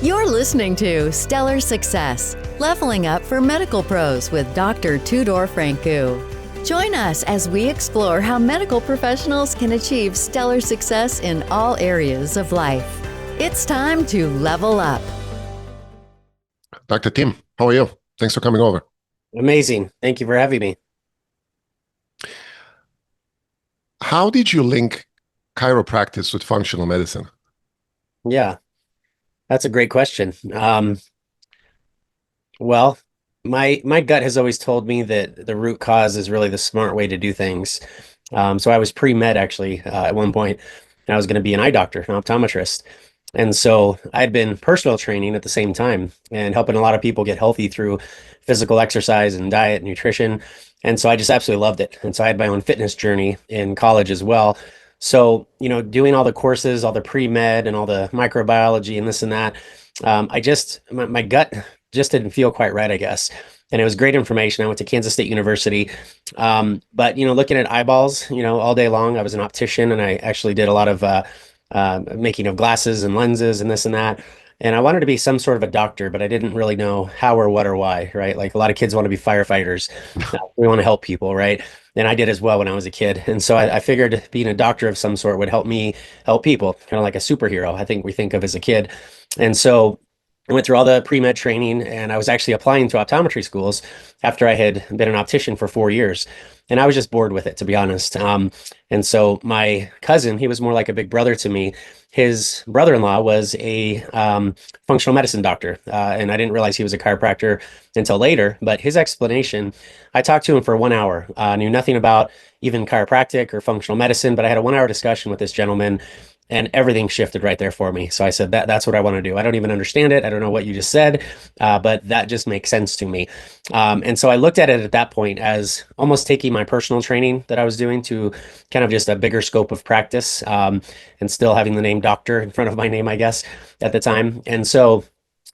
You're listening to Stellar Success, Leveling Up for Medical Pros with Dr. Tudor Francu. Join us as we explore how medical professionals can achieve stellar success in all areas of life. It's time to level up. Dr. Tim, how are you? Thanks for coming over. Amazing. Thank you for having me. How did you link chiropractic with functional medicine? Yeah, that's a great question. Well, my gut has always told me that the root cause is really the smart way to do things. So I was pre-med actually at one point, and I was going to be an eye doctor, an optometrist. And so I'd been personal training at the same time and helping a lot of people get healthy through physical exercise and diet, nutrition. And so I just absolutely loved it. And so I had my own fitness journey in college as well. So, doing all the courses, all the pre-med and all the microbiology and this and that, my gut just didn't feel quite right, I guess. And it was great information. I went to Kansas State University. But, looking at eyeballs, all day long, I was an optician and I actually did a lot of making of glasses and lenses and this and that. And I wanted to be some sort of a doctor, but I didn't really know how or what or why, right? Like a lot of kids want to be firefighters. We want to help people, right? And I did as well when I was a kid. And so I figured being a doctor of some sort would help me help people, kind of like a superhero, I think we think of as a kid. And so I went through all the pre-med training and I was actually applying to optometry schools after I had been an optician for 4 years. And I was just bored with it, to be honest. And so my cousin, he was more like a big brother to me. His brother-in-law was a functional medicine doctor. And I didn't realize he was a chiropractor until later. But his explanation, I talked to him for 1 hour. Knew nothing about even chiropractic or functional medicine, but I had a 1 hour discussion with this gentleman. And everything shifted right there for me. So I said, that's what I want to do. I don't even understand it. I don't know what you just said, but that just makes sense to me. And so I looked at it at that point as almost taking my personal training that I was doing to kind of just a bigger scope of practice, and still having the name doctor in front of my name, I guess, at the time. And so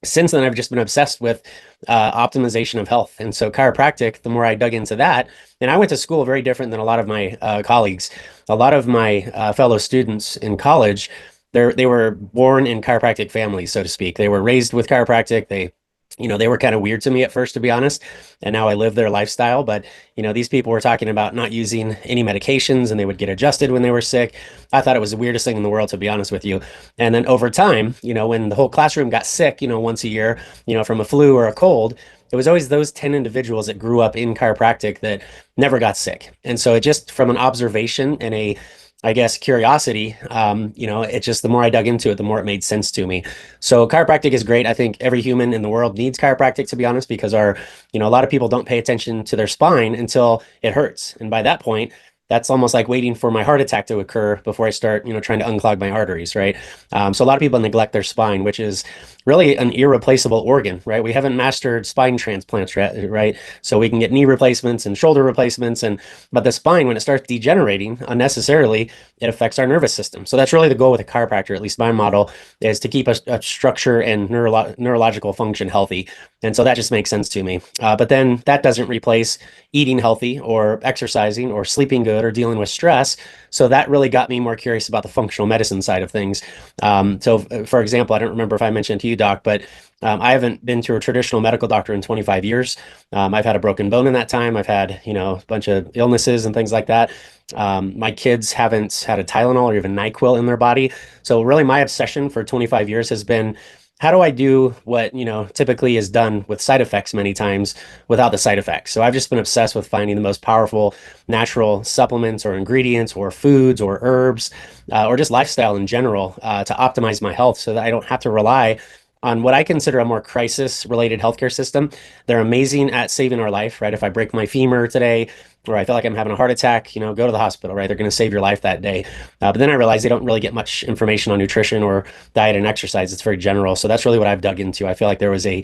since then, I've just been obsessed with optimization of health. And so chiropractic, the more I dug into that, and I went to school very different than a lot of my colleagues. A lot of my fellow students in college, they were born in chiropractic families, so to speak. They were raised with chiropractic. They were kind of weird to me at first, to be honest. And now I live their lifestyle. But, these people were talking about not using any medications and they would get adjusted when they were sick. I thought it was the weirdest thing in the world, to be honest with you. And then over time, when the whole classroom got sick, once a year, from a flu or a cold, it was always those 10 individuals that grew up in chiropractic that never got sick. And so it just from an observation and I guess curiosity, it just, the more I dug into it, the more it made sense to me. So chiropractic is great. I think every human in the world needs chiropractic, to be honest, because a lot of people don't pay attention to their spine until it hurts. And by that point, that's almost like waiting for my heart attack to occur before I start, trying to unclog my arteries, right? So a lot of people neglect their spine, which is really an irreplaceable organ, right? We haven't mastered spine transplants, right? So we can get knee replacements and shoulder replacements, but the spine, when it starts degenerating unnecessarily, it affects our nervous system. So that's really the goal with a chiropractor, at least my model, is to keep a structure and neurological function healthy. And so that just makes sense to me. But then that doesn't replace eating healthy or exercising or sleeping good or dealing with stress. So that really got me more curious about the functional medicine side of things. So for example, I don't remember if I mentioned to you, Doc, but I haven't been to a traditional medical doctor in 25 years. I've had a broken bone in that time. I've had, a bunch of illnesses and things like that. My kids haven't had a Tylenol or even NyQuil in their body. So really my obsession for 25 years has been, how do I do what, typically is done with side effects many times without the side effects? So I've just been obsessed with finding the most powerful natural supplements or ingredients or foods or herbs, or just lifestyle in general, to optimize my health so that I don't have to rely on what I consider a more crisis-related healthcare system. They're amazing at saving our life, right? If I break my femur today, or I feel like I'm having a heart attack, go to the hospital, right? They're going to save your life that day. But then I realized they don't really get much information on nutrition or diet and exercise. It's very general. So that's really what I've dug into. I feel like there was a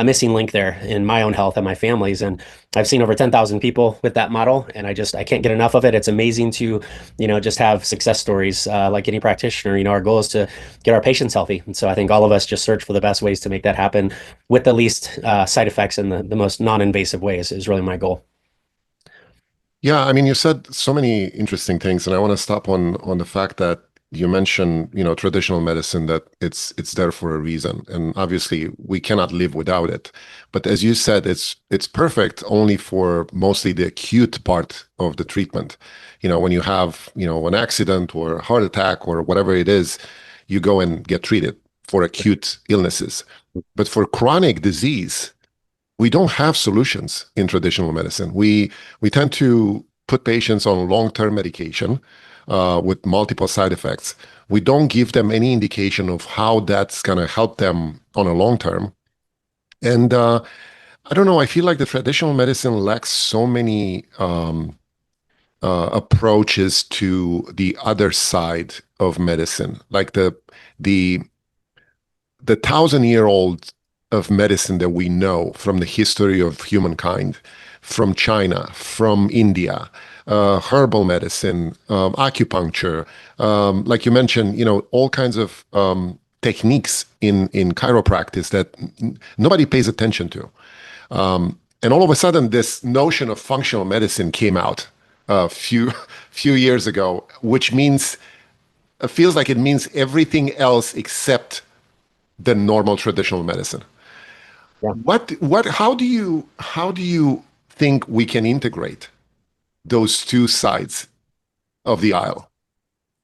missing link there in my own health and my family's. And I've seen over 10,000 people with that model, and I can't get enough of it. It's amazing to, just have success stories like any practitioner. Our goal is to get our patients healthy. And so I think all of us just search for the best ways to make that happen with the least side effects and the most non-invasive ways is really my goal. Yeah, I mean, you said so many interesting things, and I want to stop on the fact that you mentioned, traditional medicine, that it's there for a reason, and obviously we cannot live without it. But as you said, it's perfect only for mostly the acute part of the treatment. When you have, an accident or a heart attack or whatever it is, you go and get treated for acute illnesses. But for chronic disease, we don't have solutions in traditional medicine. We tend to put patients on long-term medication with multiple side effects. We don't give them any indication of how that's going to help them on a long term. And I don't know. I feel like the traditional medicine lacks so many approaches to the other side of medicine, like the 1,000-year-old of medicine that we know from the history of humankind, from China, from India, herbal medicine, acupuncture, like you mentioned, all kinds of techniques in chiropractic that nobody pays attention to. And all of a sudden, this notion of functional medicine came out a few years ago, which means it feels like it means everything else except the normal traditional medicine. Yeah. How do you think we can integrate those two sides of the aisle?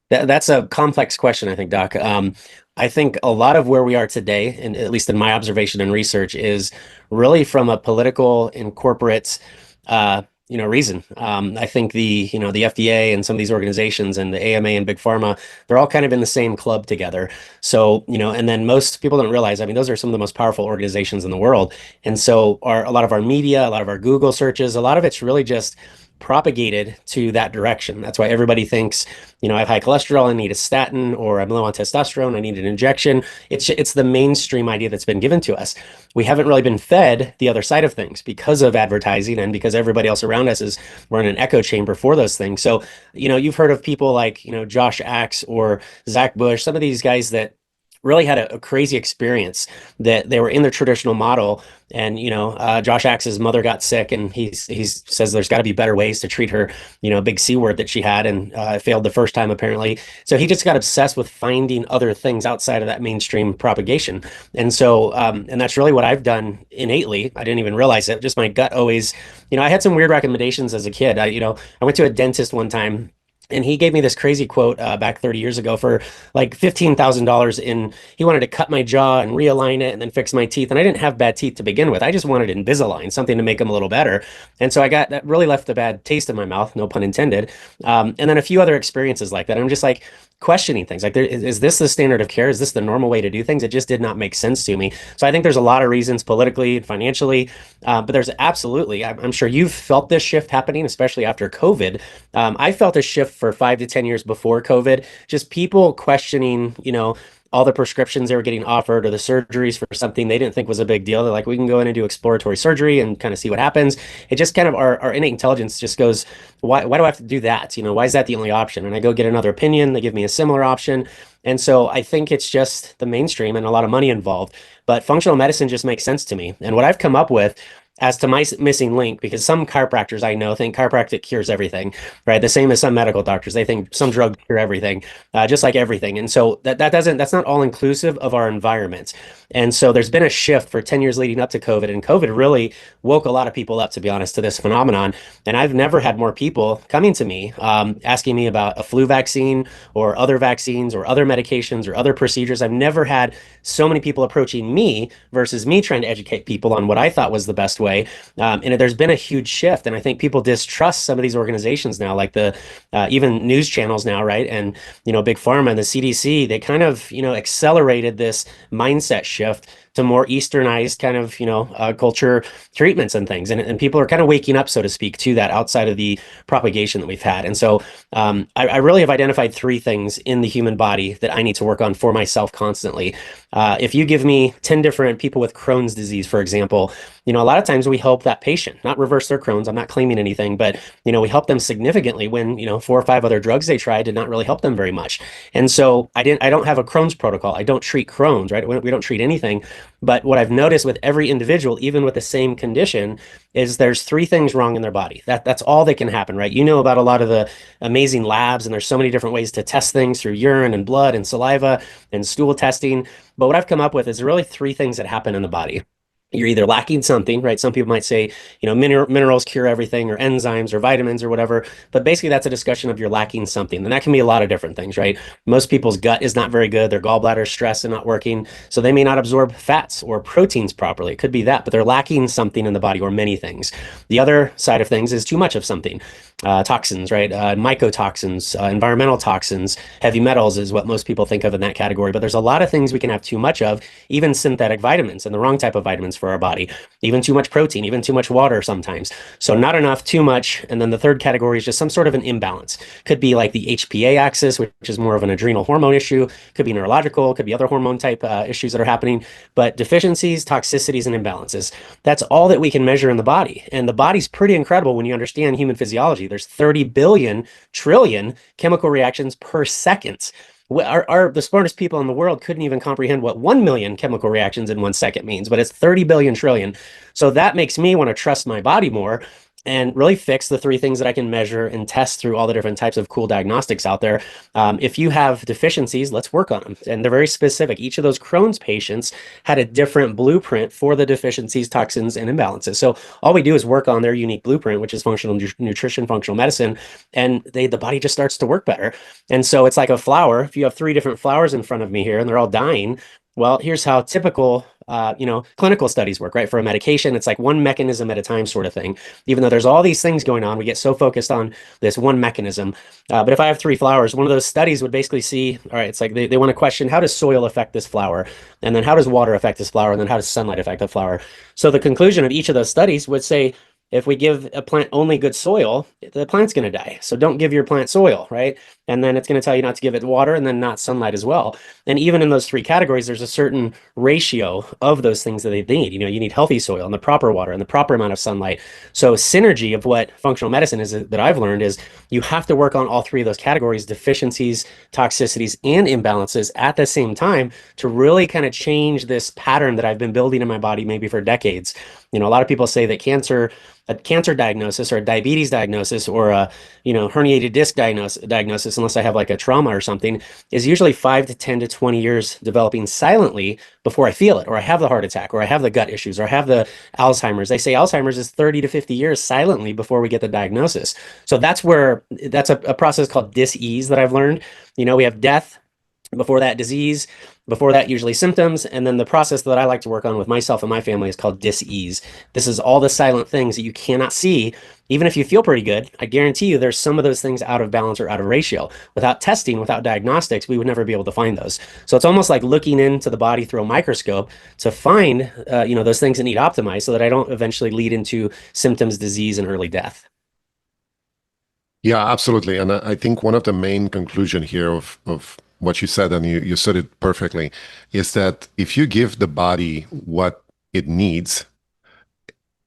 That's a complex question, I think, Doc. I think a lot of where we are today, and at least in my observation and research, is really from a political and corporate, reason. I think the FDA and some of these organizations and the AMA and Big Pharma, they're all kind of in the same club together. So, and then most people don't realize, I mean, those are some of the most powerful organizations in the world. And so a lot of our media, a lot of our Google searches, a lot of it's really just propagated to that direction. That's why everybody thinks, I have high cholesterol, I need a statin, or I'm low on testosterone, I need an injection. It's the mainstream idea that's been given to us. We haven't really been fed the other side of things because of advertising and because everybody else around us we're in an echo chamber for those things. So, you've heard of people like, Josh Axe or Zach Bush, some of these guys that really had a crazy experience, that they were in their traditional model. And, Josh Axe's mother got sick, and he says there's got to be better ways to treat her, big C word that she had, and failed the first time, apparently. So he just got obsessed with finding other things outside of that mainstream propagation. And so, and that's really what I've done innately. I didn't even realize it. Just my gut always, I had some weird recommendations as a kid. I went to a dentist one time, and he gave me this crazy quote back 30 years ago for like $15,000 he wanted to cut my jaw and realign it and then fix my teeth. And I didn't have bad teeth to begin with. I just wanted Invisalign, something to make them a little better. And so that really left a bad taste in my mouth, no pun intended. And then a few other experiences like that. I'm just like questioning things like, is this the standard of care? Is this the normal way to do things? It just did not make sense to me. So I think there's a lot of reasons politically and financially, but there's absolutely, I'm sure you've felt this shift happening, especially after COVID. I felt a shift for 5 to 10 years before COVID, just people questioning, all the prescriptions they were getting offered or the surgeries for something they didn't think was a big deal. They're like, we can go in and do exploratory surgery and kind of see what happens. It just kind of, our innate intelligence just goes, why do I have to do that? Why is that the only option? And I go get another opinion. They give me a similar option. And so I think it's just the mainstream and a lot of money involved, but functional medicine just makes sense to me. And what I've come up with as to my missing link, because some chiropractors I know think chiropractic cures everything, right? The same as some medical doctors, they think some drug cure everything, just like everything. And so that's not all inclusive of our environment. And so there's been a shift for 10 years leading up to COVID, and COVID really woke a lot of people up, to be honest, to this phenomenon. And I've never had more people coming to me, asking me about a flu vaccine or other vaccines or other medications or other procedures. I've never had so many people approaching me versus me trying to educate people on what I thought was the best way. And there's been a huge shift. And I think people distrust some of these organizations now, like the even news channels now, right? And, Big Pharma and the CDC, they kind of, accelerated this mindset shift to more Easternized kind of, culture treatments and things. And people are kind of waking up, so to speak, to that outside of the propagation that we've had. And so I really have identified 3 things in the human body that I need to work on for myself constantly. If you give me 10 different people with Crohn's disease, for example, a lot of times we help that patient, not reverse their Crohn's. I'm not claiming anything, but, we help them significantly when, 4 or 5 other drugs they tried did not really help them very much. And so I don't have a Crohn's protocol. I don't treat Crohn's, right? We don't treat anything. But what I've noticed with every individual, even with the same condition, is there's three things wrong in their body. That's all that can happen, right? You know about a lot of the amazing labs, and there's so many different ways to test things through urine and blood and saliva and stool testing. But what I've come up with is really three things that happen in the body. You're either lacking something, right? Some people might say, minerals cure everything, or enzymes or vitamins or whatever. But basically, that's a discussion of you're lacking something. And that can be a lot of different things, right? Most people's gut is not very good. Their gallbladder is stressed and not working. So they may not absorb fats or proteins properly. It could be that, but they're lacking something in the body, or many things. The other side of things is too much of something. Toxins, right? Mycotoxins, environmental toxins, heavy metals is what most people think of in that category. But there's a lot of things we can have too much of, even synthetic vitamins and the wrong type of vitamins for our body, even too much protein, even too much water sometimes. So not enough, too much. And then the third category is just some sort of an imbalance. Could be like the HPA axis, which is more of an adrenal hormone issue. Could be neurological, could be other hormone type issues that are happening. But deficiencies, toxicities, and imbalances, that's all that we can measure in the body. And the body's pretty incredible when you understand human physiology. There's 30 billion trillion chemical reactions per second. The smartest people in the world couldn't even comprehend what 1 million chemical reactions in 1 second means, but it's 30 billion trillion. So that makes me want to trust my body more and really fix the three things that I can measure and test through all the different types of cool diagnostics out there. If you have deficiencies, let's work on them. And they're very specific. Each of those Crohn's patients had a different blueprint for the deficiencies, toxins, and imbalances. So all we do is work on their unique blueprint, which is functional nutrition, functional medicine, and the body just starts to work better. And so it's like a flower. If you have three different flowers in front of me here and they're all dying, well, here's how typical, clinical studies work, right? For a medication, it's like one mechanism at a time sort of thing. Even though there's all these things going on, we get so focused on this one mechanism. But if I have three flowers, one of those studies would basically see, all right, it's like they want to question, how does soil affect this flower? And then how does water affect this flower? And then how does sunlight affect the flower? So the conclusion of each of those studies would say, if we give a plant only good soil, the plant's going to die. So don't give your plant soil, right? And then it's going to tell you not to give it water and then not sunlight as well. And even in those three categories, there's a certain ratio of those things that they need. You need healthy soil and the proper water and the proper amount of sunlight. So synergy of what functional medicine is that I've learned is you have to work on all three of those categories, deficiencies, toxicities, and imbalances at the same time to really kind of change this pattern that I've been building in my body maybe for decades. A lot of people say that a cancer diagnosis or a diabetes diagnosis or a herniated disc diagnosis, unless I have like a trauma or something, is usually 5 to 10 to 20 years developing silently before I feel it, or I have the heart attack, or I have the gut issues, or I have the Alzheimer's. They say Alzheimer's is 30 to 50 years silently before we get the diagnosis. So that's a process called dis-ease that I've learned. We have death, before that disease, before that usually symptoms, and then the process that I like to work on with myself and my family is called dis-ease. This is all the silent things that you cannot see. Even if you feel pretty good, I guarantee you there's some of those things out of balance or out of ratio. Without testing, without diagnostics, we would never be able to find those. So it's almost like looking into the body through a microscope to find those things that need optimized so that I don't eventually lead into symptoms, disease, and early death. Yeah, absolutely. And I think one of the main conclusion here of what you said, and you said it perfectly, is that if you give the body what it needs,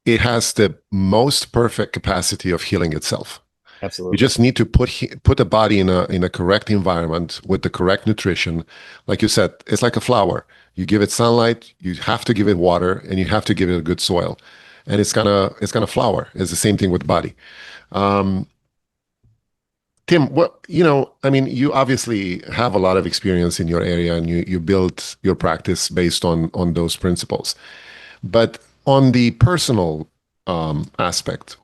it has the most perfect capacity of healing itself. Absolutely. You just need to put the body in a correct environment with the correct nutrition. Like you said, it's like a flower. You give it sunlight, you have to give it water, and you have to give it a good soil, and it's gonna flower. It's the same thing with the body. Tim, you obviously have a lot of experience in your area, and you built your practice based on those principles. But on the personal aspect,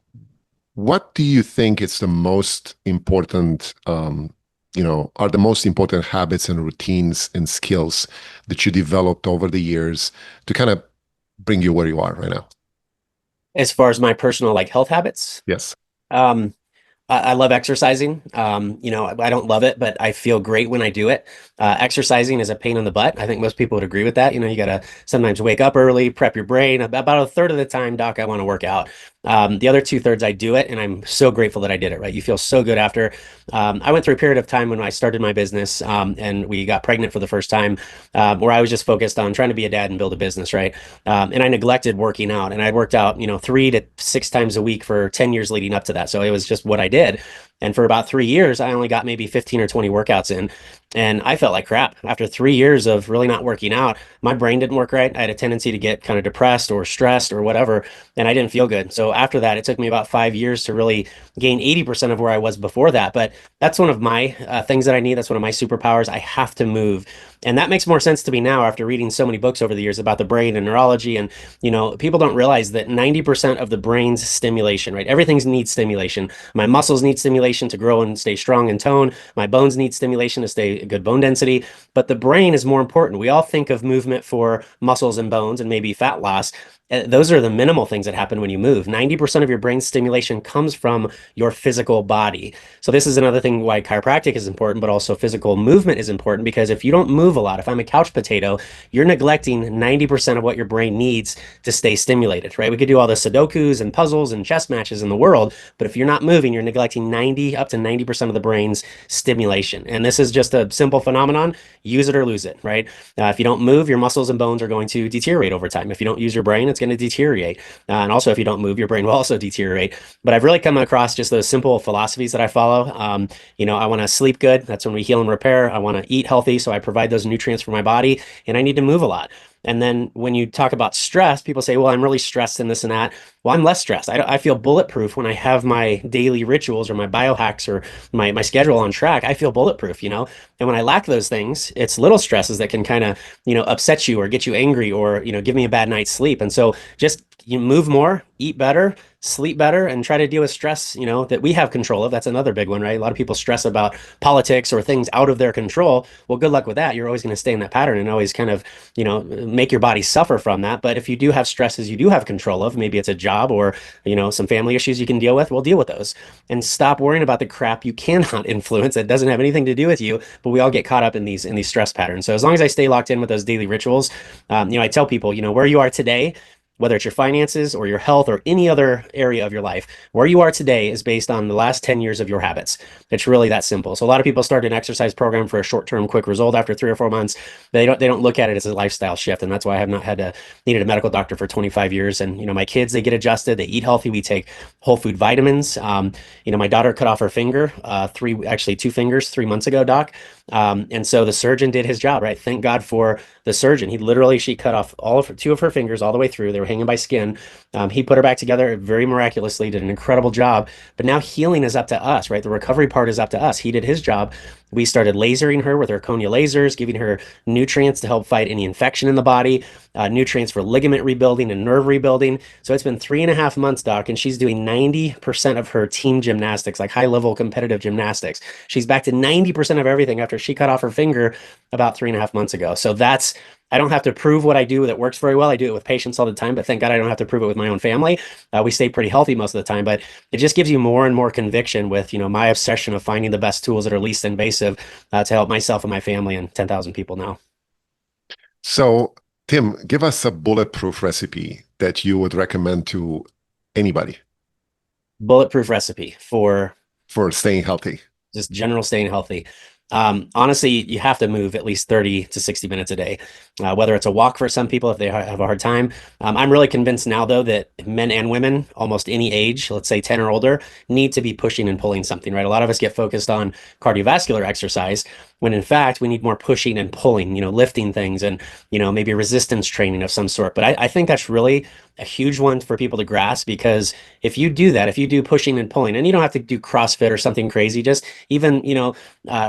what do you think is the most important, are the most important habits and routines and skills that you developed over the years to kind of bring you where you are right now? As far as my personal health habits? Yes. I love exercising. I don't love it, but I feel great when I do it. Exercising is a pain in the butt. I think most people would agree with that. You got to sometimes wake up early, prep your brain. About a third of the time, Doc, I want to work out. The other 2/3 I do it, and I'm so grateful that I did it, right? You feel so good after. I went through a period of time when I started my business, and we got pregnant for the first time, where I was just focused on trying to be a dad and build a business, right? And I neglected working out, and I worked out, 3 to 6 times a week for 10 years leading up to that. So it was just what I did. And for about 3 years, I only got maybe 15 or 20 workouts in. And I felt like crap. After 3 years of really not working out, my brain didn't work right. I had a tendency to get kind of depressed or stressed or whatever, and I didn't feel good. So after that, it took me about 5 years to really gain 80% of where I was before that. But that's one of my things that I need. That's one of my superpowers. I have to move. And that makes more sense to me now after reading so many books over the years about the brain and neurology. And, people don't realize that 90% of the brain's stimulation, right? Everything needs stimulation. My muscles need stimulation to grow and stay strong and tone. My bones need stimulation to stay good bone density. But the brain is more important. We all think of movement for muscles and bones and maybe fat loss. Those are the minimal things that happen when you move. 90% of your brain stimulation comes from your physical body. So this is another thing why chiropractic is important, but also physical movement is important, because if you don't move a lot, if I'm a couch potato, you're neglecting 90% of what your brain needs to stay stimulated, right? We could do all the Sudokus and puzzles and chess matches in the world, but if you're not moving, you're neglecting up to 90% of the brain's stimulation. And this is just a simple phenomenon. Use it or lose it, right? If you don't move, your muscles and bones are going to deteriorate over time. If you don't use your brain, it's going to deteriorate. And also, if you don't move, your brain will also deteriorate. But I've really come across just those simple philosophies that I follow. I want to sleep good. That's when we heal and repair. I want to eat healthy, so I provide those nutrients for my body, and I need to move a lot. And then when you talk about stress, people say, well, I'm really stressed and this and that. Well, I'm less stressed. I feel bulletproof when I have my daily rituals or my biohacks or my schedule on track. I feel bulletproof, And when I lack those things, it's little stresses that can kind of, upset you or get you angry or, give me a bad night's sleep. And so just move more, eat better, sleep better, and try to deal with stress, that we have control of. That's another big one, right? A lot of people stress about politics or things out of their control. Well, good luck with that. You're always going to stay in that pattern and always kind of, make your body suffer from that. But if you do have stresses you do have control of, maybe it's a job or, some family issues you can deal with, well, deal with those and stop worrying about the crap you cannot influence. That doesn't have anything to do with you, but we all get caught up in these stress patterns. So as long as I stay locked in with those daily rituals, I tell people, where you are today, whether it's your finances or your health or any other area of your life, where you are today is based on the last 10 years of your habits. It's really that simple. So a lot of people start an exercise program for a short-term quick result after 3 or 4 months. They don't look at it as a lifestyle shift. And that's why I have not needed a medical doctor for 25 years. And, my kids, they get adjusted, they eat healthy. We take whole food vitamins. My daughter cut off her finger, 2 fingers 3 months ago, doc. And so the surgeon did his job, right? Thank God for the surgeon. She cut off 2 of her fingers all the way through. They were hanging by skin. He put her back together very miraculously, did an incredible job. But now healing is up to us, right? The recovery part is up to us. He did his job. We started lasering her with zirconia lasers, giving her nutrients to help fight any infection in the body, nutrients for ligament rebuilding and nerve rebuilding. So it's been 3.5 months, doc, and she's doing 90% of her team gymnastics, like high-level competitive gymnastics. She's back to 90% of everything after she cut off her finger about 3.5 months ago. So I don't have to prove what I do that works very well. I do it with patients all the time, but thank God I don't have to prove it with my own family. We stay pretty healthy most of the time, but it just gives you more and more conviction with, my obsession of finding the best tools that are least invasive to help myself and my family and 10,000 people now. So, Tim, give us a bulletproof recipe that you would recommend to anybody. Bulletproof recipe for staying healthy. Just general staying healthy. Honestly, you have to move at least 30 to 60 minutes a day, whether it's a walk for some people if they have a hard time. I'm really convinced now, though, that men and women, almost any age, let's say 10 or older, need to be pushing and pulling something, right? A lot of us get focused on cardiovascular exercise when in fact we need more pushing and pulling, lifting things and, maybe resistance training of some sort. But I think that's really a huge one for people to grasp, because if you do that, if you do pushing and pulling, and you don't have to do CrossFit or something crazy, just even,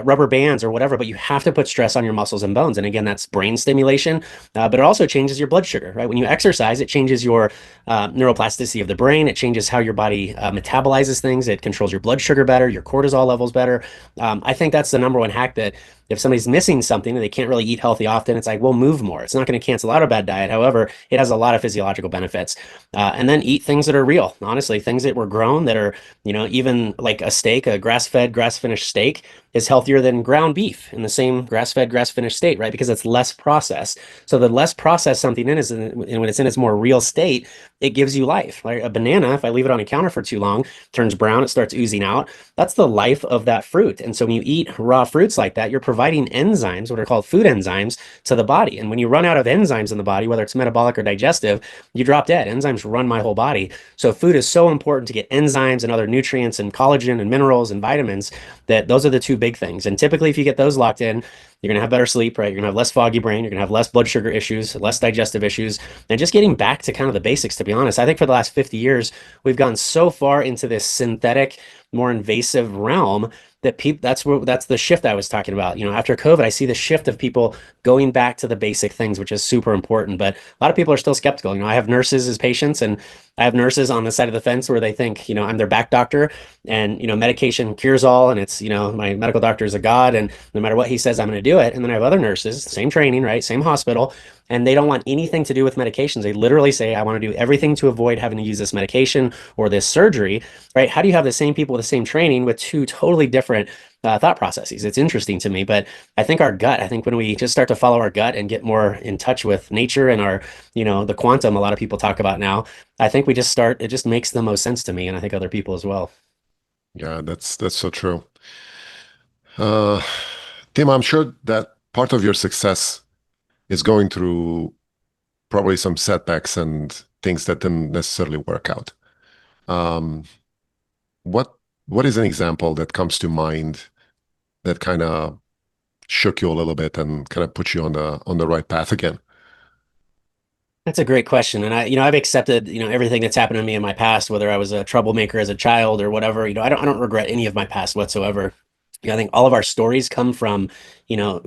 rubber bands or whatever, but you have to put stress on your muscles and bones. And again, that's brain stimulation, but it also changes your blood sugar, right? When you exercise, it changes your neuroplasticity of the brain. It changes how your body metabolizes things. It controls your blood sugar better, your cortisol levels better. I think that's the number one hack, that if somebody's missing something and they can't really eat healthy often, it's like, well, move more. It's not going to cancel out a bad diet. However, it has a lot of physiological benefits. And then eat things that are real, honestly, things that were grown that are, even like a steak, a grass-fed, grass-finished steak is healthier than ground beef in the same grass-fed, grass-finished state, right? Because it's less processed. So the less processed something is, and when it's in its more real state, it gives you life. Like a banana, if I leave it on a counter for too long, turns brown, it starts oozing out. That's the life of that fruit. And so when you eat raw fruits like that, you're providing providing enzymes, what are called food enzymes, to the body. And when you run out of enzymes in the body, whether it's metabolic or digestive, you drop dead. Enzymes run my whole body. So food is so important to get enzymes and other nutrients and collagen and minerals and vitamins, that those are the two big things. And typically, if you get those locked in, you're going to have better sleep, right? You're going to have less foggy brain. You're going to have less blood sugar issues, less digestive issues, and just getting back to kind of the basics, to be honest. I think for the last 50 years, we've gone so far into this synthetic, more invasive realm that people, that's the shift I was talking about. After COVID, I see the shift of people going back to the basic things, which is super important. But a lot of people are still skeptical. I have nurses as patients, and I have nurses on the side of the fence where they think, I'm their back doctor, and medication cures all, and it's, my medical doctor is a god, and no matter what he says, I'm going to do it. And then I have other nurses, same training, right, same hospital, and they don't want anything to do with medications. They literally say, I want to do everything to avoid having to use this medication or this surgery, right? How do you have the same people with the same training with two totally different thought processes? It's interesting to me, but I think I think when we just start to follow our gut and get more in touch with nature and our, the quantum a lot of people talk about now, I think it just makes the most sense to me. And I think other people as well. Yeah, that's so true. Uh, Tim, I'm sure that part of your success is going through probably some setbacks and things that didn't necessarily work out. Um, what what is an example that comes to mind that kind of shook you a little bit and kind of put you on the right path again? That's a great question. And I've accepted, everything that's happened to me in my past, whether I was a troublemaker as a child or whatever. I don't regret any of my past whatsoever. I think all of our stories come from,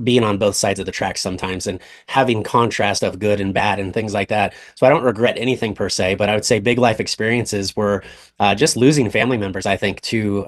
being on both sides of the tracks sometimes and having contrast of good and bad and things like that. So I don't regret anything per se, but I would say big life experiences were just losing family members, I think, to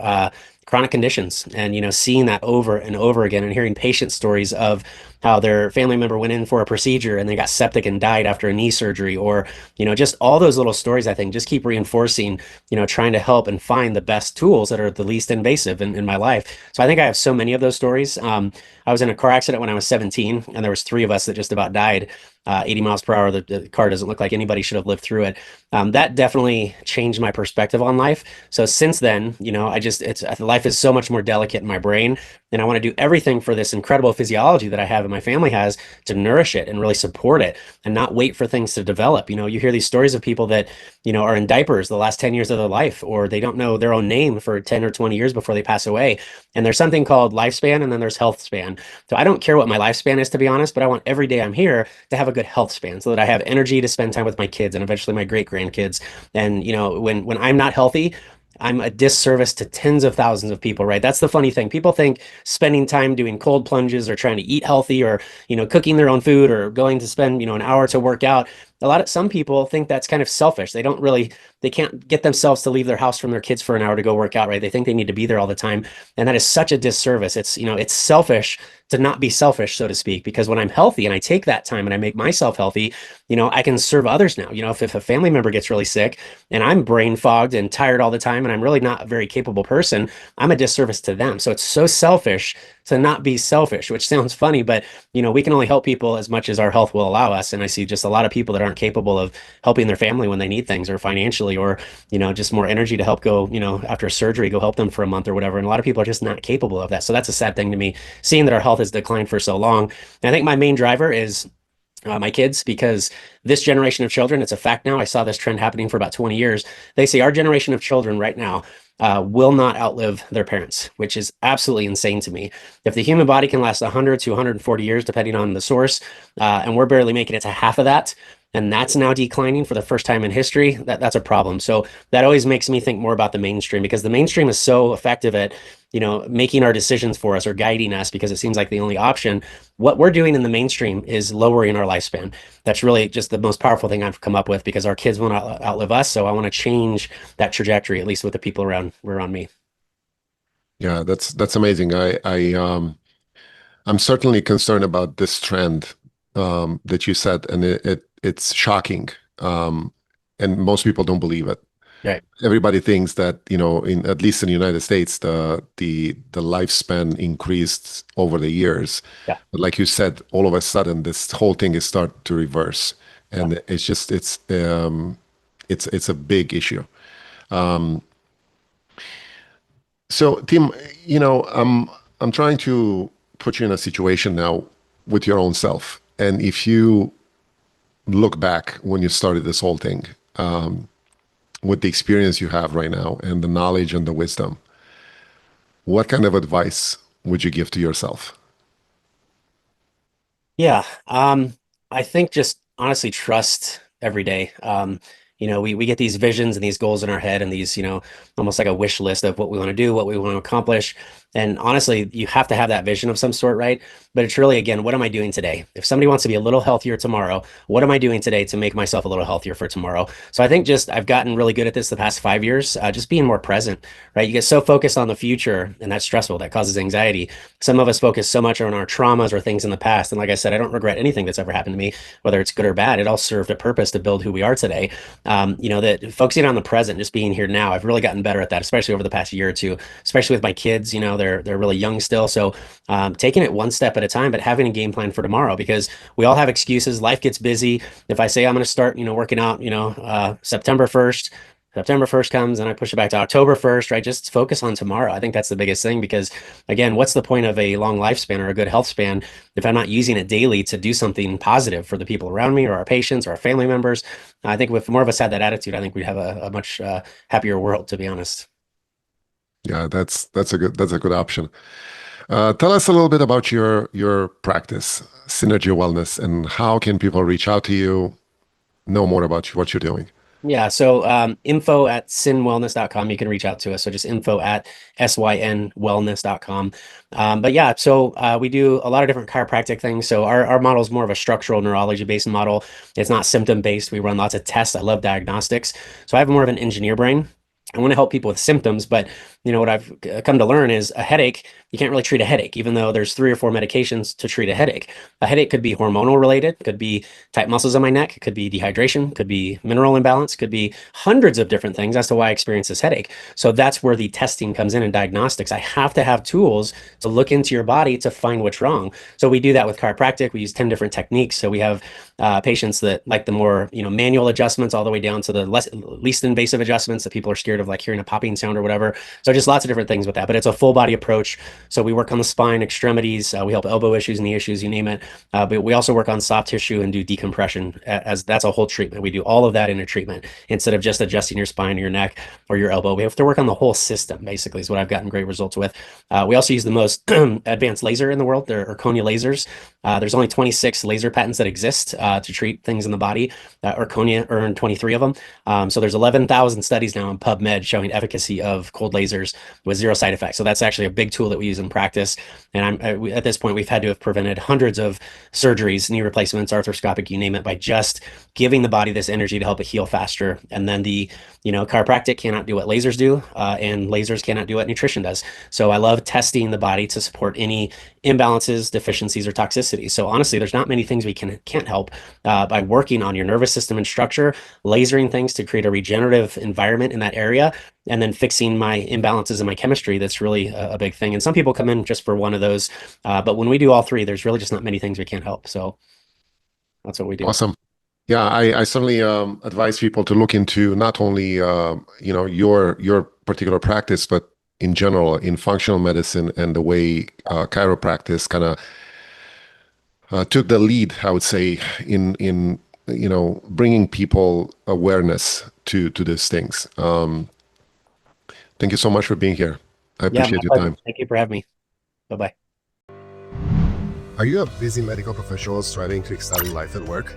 chronic conditions, and seeing that over and over again, and hearing patient stories of how their family member went in for a procedure and they got septic and died after a knee surgery, or just all those little stories, I think, just keep reinforcing, trying to help and find the best tools that are the least invasive in my life. So I think I have so many of those stories. I was in a car accident when I was 17, and there was three of us that just about died. 80 miles per hour. The car doesn't look like anybody should have lived through it. That definitely changed my perspective on life. So since then, life is so much more delicate in my brain, and I want to do everything for this incredible physiology that I have and my family has to nourish it and really support it, and not wait for things to develop. You hear these stories of people that, are in diapers the last 10 years of their life, or they don't know their own name for 10 or 20 years before they pass away. And there's something called lifespan, and then there's health span. So I don't care what my lifespan is, to be honest, but I want every day I'm here to have a good health span so that I have energy to spend time with my kids and eventually my great grandkids. And, when I'm not healthy, I'm a disservice to tens of thousands of people, right? That's the funny thing. People think spending time doing cold plunges or trying to eat healthy, or, cooking their own food, or going to spend, an hour to work out. Some people think that's kind of selfish. They can't get themselves to leave their house from their kids for an hour to go work out, right? They think they need to be there all the time. And that is such a disservice. It's selfish to not be selfish, so to speak, because when I'm healthy and I take that time and I make myself healthy, I can serve others now. If a family member gets really sick and I'm brain fogged and tired all the time and I'm really not a very capable person, I'm a disservice to them. So it's so selfish to not be selfish, which sounds funny, but we can only help people as much as our health will allow us. And I see just a lot of people that aren't capable of helping their family when they need things, or financially, or just more energy to help go, after a surgery, go help them for a month or whatever. And a lot of people are just not capable of that. So that's a sad thing to me, seeing that our health has declined for so long. And I think my main driver is my kids, because this generation of children, it's a fact now. I saw this trend happening for about 20 years. They say our generation of children right now will not outlive their parents, which is absolutely insane to me. If the human body can last 100 to 140 years, depending on the source, and we're barely making it to half of that, and that's now declining for the first time in history, that's a problem. So that always makes me think more about the mainstream, because the mainstream is so effective at, making our decisions for us or guiding us, because it seems like the only option. What we're doing in the mainstream is lowering our lifespan. That's really just the most powerful thing I've come up with, because our kids will not outlive us. So I want to change that trajectory, at least with the people around me. Yeah, that's amazing. I'm certainly concerned about this trend that you said, and it's shocking. And most people don't believe it. Right. Everybody thinks that, in at least in the United States, the lifespan increased over the years. Yeah. But like you said, all of a sudden this whole thing is start to reverse, and it's a big issue. So Tim, I'm trying to put you in a situation now with your own self. And if you look back when you started this whole thing, with the experience you have right now and the knowledge and the wisdom, what kind of advice would you give to yourself? Yeah. I think just honestly trust every day. We get these visions and these goals in our head and these, almost like a wish list of what we want to do, what we want to accomplish. And honestly, you have to have that vision of some sort, right? But it's really, again, what am I doing today? If somebody wants to be a little healthier tomorrow, what am I doing today to make myself a little healthier for tomorrow? So I think just I've gotten really good at this the past 5 years, just being more present, right? You get so focused on the future and that's stressful, that causes anxiety. Some of us focus so much on our traumas or things in the past. And like I said, I don't regret anything that's ever happened to me, whether it's good or bad. It all served a purpose to build who we are today. That focusing on the present, just being here now, I've really gotten better at that, especially over the past year or two, especially with my kids. They're really young still. So taking it one step at a time, but having a game plan for tomorrow, because we all have excuses. Life gets busy. If I say I'm going to start, working out, September 1st, September 1st comes and I push it back to October 1st, right? Just focus on tomorrow. I think that's the biggest thing, because again, what's the point of a long lifespan or a good health span if I'm not using it daily to do something positive for the people around me or our patients or our family members? I think if more of us had that attitude, I think we'd have a much happier world, to be honest. Yeah, that's a good option. Tell us a little bit about your practice, Synergy Wellness, and how can people reach out to you, know more about what you're doing? Yeah. So info@synwellness.com. You can reach out to us. So just info@synwellness.com. But yeah, so we do a lot of different chiropractic things. So our model is more of a structural neurology based model. It's not symptom based. We run lots of tests. I love diagnostics. So I have more of an engineer brain. I want to help people with symptoms, but what I've come to learn is a headache, you can't really treat a headache, even though there's 3 or 4 medications to treat a headache. A headache could be hormonal related, could be tight muscles in my neck, it could be dehydration, could be mineral imbalance, could be hundreds of different things as to why I experience this headache. So that's where the testing comes in diagnostics. I have to have tools to look into your body to find what's wrong. So we do that with chiropractic. We use 10 different techniques. So we have patients that like the more manual adjustments all the way down to the least invasive adjustments that people are scared of, like hearing a popping sound or whatever. So just lots of different things with that, but it's a full body approach. So we work on the spine, extremities, we help elbow issues, knee issues, you name it. But we also work on soft tissue and do decompression, as that's a whole treatment. We do all of that in a treatment instead of just adjusting your spine or your neck or your elbow. We have to work on the whole system, basically, is what I've gotten great results with. We also use the most advanced laser in the world. They're Erconia lasers. There's only 26 laser patents that exist to treat things in the body. Erconia earned 23 of them. So there's 11,000 studies now in PubMed showing efficacy of cold lasers with 0 side effects. So that's actually a big tool that we use in practice. And at this point, we've had to have prevented hundreds of surgeries, knee replacements, arthroscopic, you name it, by just giving the body this energy to help it heal faster. And then the chiropractic cannot do what lasers do, and lasers cannot do what nutrition does. So I love testing the body to support any imbalances, deficiencies, or toxicity. So honestly, there's not many things we can't help by working on your nervous system and structure, lasering things to create a regenerative environment in that area, and then fixing my imbalances in my chemistry. That's really a big thing. And some people come in just for one of those. But when we do all three, there's really just not many things we can't help. So that's what we do. Awesome. Yeah, I certainly advise people to look into not only your particular practice, but in general in functional medicine and the way chiropractic kind of took the lead, I would say, in bringing people awareness to these things. Thank you so much for being here. I appreciate your time. Thank you for having me. Bye-bye. Are you a busy medical professional striving to excel in life and work?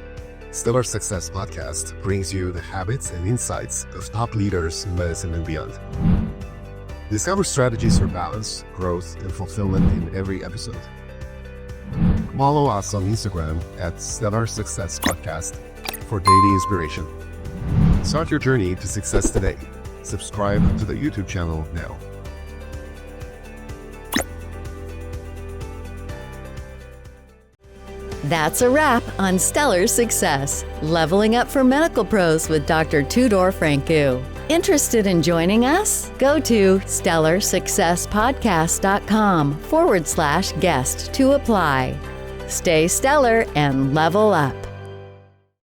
Stellar Success Podcast brings you the habits and insights of top leaders in medicine and beyond. Discover strategies for balance, growth, and fulfillment in every episode. Follow us on Instagram @Stellar Success Podcast for daily inspiration. Start your journey to success today. Subscribe to the YouTube channel now. That's a wrap on Stellar Success, Leveling Up for Medical Pros with Dr. Tudor Francu. Interested in joining us? Go to stellarsuccesspodcast.com/guest to apply. Stay stellar and level up.